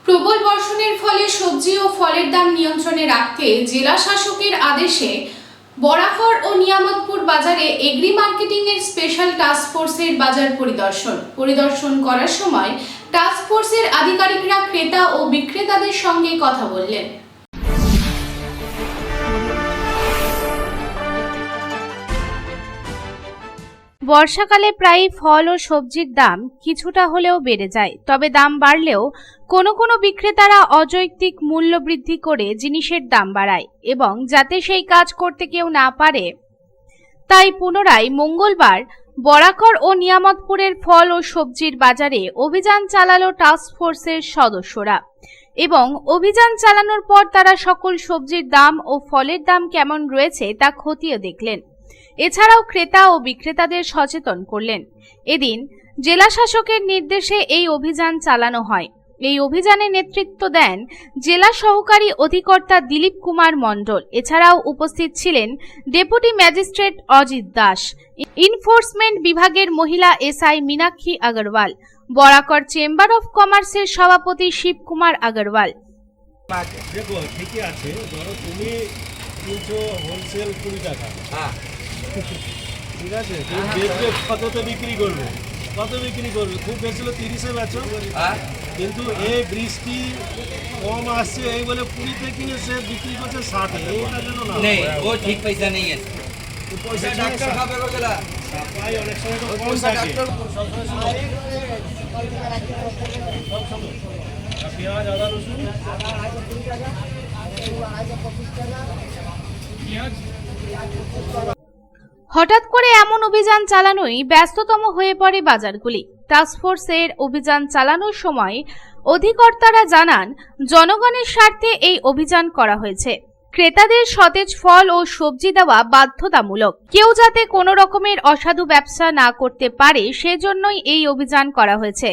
প্রবল বর্ষণের ফলে সবজি ও ফলের দাম নিয়ন্ত্রণে রাখতে জেলা শাসকের আদেশে বরাকর ও নিয়ামতপুর বাজারে এগ্রি মার্কেটিং এর স্পেশাল টাস্ক ফোর্সের বাজার পরিদর্শন করার সময় টাস্ক ফোর্সের আধিকারিকরা ক্রেতা ও বিক্রেতাদের সঙ্গে কথা বললেন। বর্ষাকালে প্রায় ফল ও সবজির দাম কিছুটা হলেও বেড়ে যায়, তবে দাম বাড়লেও কোনো কোনো বিক্রেতারা অযৌক্তিক মূল্য বৃদ্ধি করে জিনিসের দাম বাড়ায় এবং যাতে সেই কাজ করতে কেউ না পারে তাই পুনরায় মঙ্গলবার বরাকর ও নিয়ামতপুরের ফল ও সবজির বাজারে অভিযান চালালো টাস্ক ফোর্সের সদস্যরা এবং অভিযান চালানোর পর তারা সকল সবজির দাম ও ফলের দাম কেমন রয়েছে তা খতিয়ে দেখলেন। এছাড়াও ক্রেতা ও বিক্রেতাদের সচেতন করলেন। এদিন জেলা শাসকের নির্দেশে এই অভিযান চালানো হয়। এই অভিযানে নেতৃত্ব দেন জেলা সহকারী অধিকর্তা দিলীপ কুমার মণ্ডল। এছাড়াও উপস্থিত ছিলেন deputy magistrate Ajit Das, enforcement বিভাগের মহিলা SI Meenakshi Agarwal, Barakar chamber of কমার্সের সভাপতি শিব কুমার আগরওয়াল। দেখো ঠিকই আছে, ধরো তুমি কিনছো হোলসেল 20 টাকা, ঠিক আছে, তুমি বেচবে কততে বিক্রি করবে, খুব বেশি হলো 30-এ বেচো, কিন্তু এই বৃষ্টি কম আসছে এই বলে 20-তে কিনে সে বিক্রি করছে 60-এ, এইটা যেন না नहीं वो ठीक पैसा नहीं है। পয়সা डॉक्टर साहब है बोला সাপ্লাই অনেক সময় তো কম থাকে, পেঁয়াজ আদা রসুন হঠাৎ করে এমন অভিযান চালানোই ব্যস্ততম হয়ে পড়ে বাজারগুলি। টাস্কফোর্সের অভিযান চালানোর সময় অধিকর্তারা জানান, জনগণের স্বার্থে এই অভিযান করা হয়েছে। ক্রেতাদের সতেজ ফল ও সবজি দেওয়া বাধ্যতামূলক। কেউ যাতে কোনো রকমের অসাধু ব্যবসা না করতে পারে সেজন্যই এই অভিযান করা হয়েছে।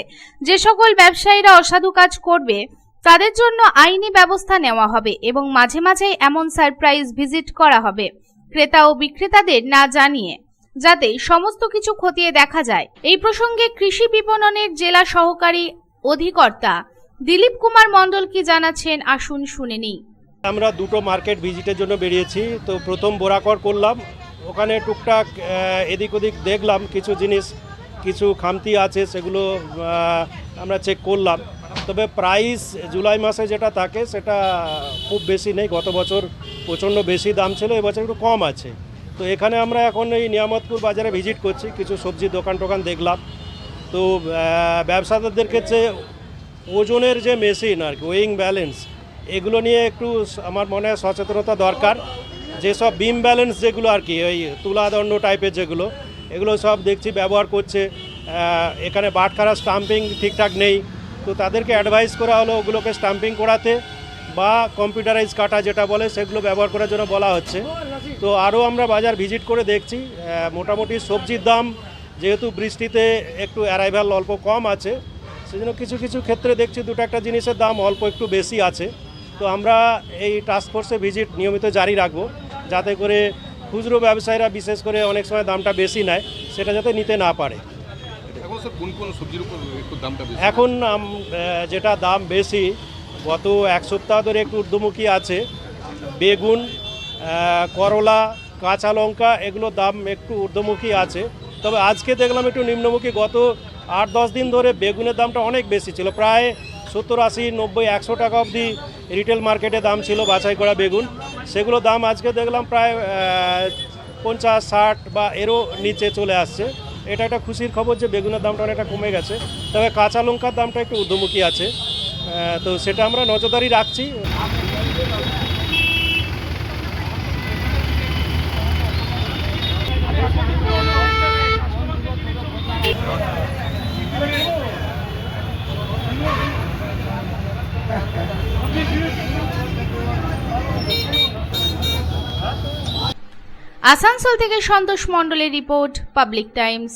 যে সকল ব্যবসায়ীরা অসাধু কাজ করবে তাদের জন্য আইনি ব্যবস্থা নেওয়া হবে এবং মাঝে মাঝে এমন সারপ্রাইজ ভিজিট করা হবে ক্রেতা ও বিক্রেতাদের না জানিয়ে, যাতে সমস্ত কিছু খতিয়ে দেখা যায়। এই প্রসঙ্গে কৃষি বিপণনের জেলা সহকারী অধিকর্তা দিলীপ কুমার মণ্ডল কি জানাচ্ছেন আসুন শুনে নিই। আমরা দুটো মার্কেট ভিজিটের জন্য বেরিয়েছি। তো প্রথম বরাকর করলাম, ওখানে টুকটাক এদিক ওদিক দেখলাম, কিছু জিনিস কিছু খামতি আছে সেগুলো আমরা চেক করলাম। তবে প্রাইস জুলাই মাসে যেটা থাকে সেটা খুব বেশি নেই, গত বছর প্রচণ্ড বেশি দাম ছিল, এবছর একটু কম আছে। তো এখানে আমরা এখন এই নিয়ামতপুর বাজারে ভিজিট করছি, কিছু সবজির দোকান দেখলাম। তো ব্যবসাদারদের ক্ষেত্রে ওজনের যে মেশিন আর কি, ওয়েইং ব্যালেন্স, এগুলো নিয়ে একটু আমার মনে হয় সচেতনতা দরকার। যেসব বিম ব্যালেন্স যেগুলো আর কি, ওই তুলাদণ্ড টাইপের যেগুলো, এগুলো সব দেখছি ব্যবহার করছে। এখানে বাটখারা স্টাম্পিং ঠিকঠাক নেই, তো তাদেরকে অ্যাডভাইস করা হলো ওগুলোকে স্টাম্পিং করাতে বা কম্পিউটারাইজ কাটা যেটা বলে সেগুলো ব্যবহার করার জন্য বলা হচ্ছে। তো আরও আমরা বাজার ভিজিট করে দেখছি, মোটামুটি সবজির দাম যেহেতু বৃষ্টিতে একটু অ্যারাইভাল অল্প কম আছে, সেজন্য কিছু কিছু ক্ষেত্রে দেখছি দুটো একটা জিনিসের দাম অল্প একটু বেশি আছে। তো আমরা এই টাস্কফোর্সে ভিজিট নিয়মিত জারি রাখবো, যাতে করে খুচরো ব্যবসায়ীরা বিশেষ করে অনেক সময় দামটা বেশি নেয়, সেটা যাতে নিতে না পারে। এখন যেটা দাম বেশি, গত এক সপ্তাহ ধরে একটু ঊর্ধ্বমুখী আছে। বেগুন, করলা, কাঁচা লঙ্কা, এগুলো দাম একটু ঊর্ধ্বমুখী আছে। তবে আজকে দেখলাম একটু নিম্নমুখী। গত 8-10 দিন ধরে বেগুনের দামটা অনেক বেশি ছিল, প্রায় 70, 80, 90, 100 টাকা অবধি রিটেল মার্কেটে দাম ছিল বাছাই করা বেগুন। সেগুলো দাম আজকে দেখলাম প্রায় 50, 60 বা এরও নিচে চলে আসছে। এটা একটা খুশির খবর যে বেগুনের দামটা অনেকটা কমে গেছে। তবে কাঁচা লঙ্কার দামটা একটু ঊর্ধ্বমুখী আছে, তো সেটা আমরা নজরদারি রাখছি। আসানসোল থেকে সন্তোষ মণ্ডলের রিপোর্ট, পাবলিক টাইমস।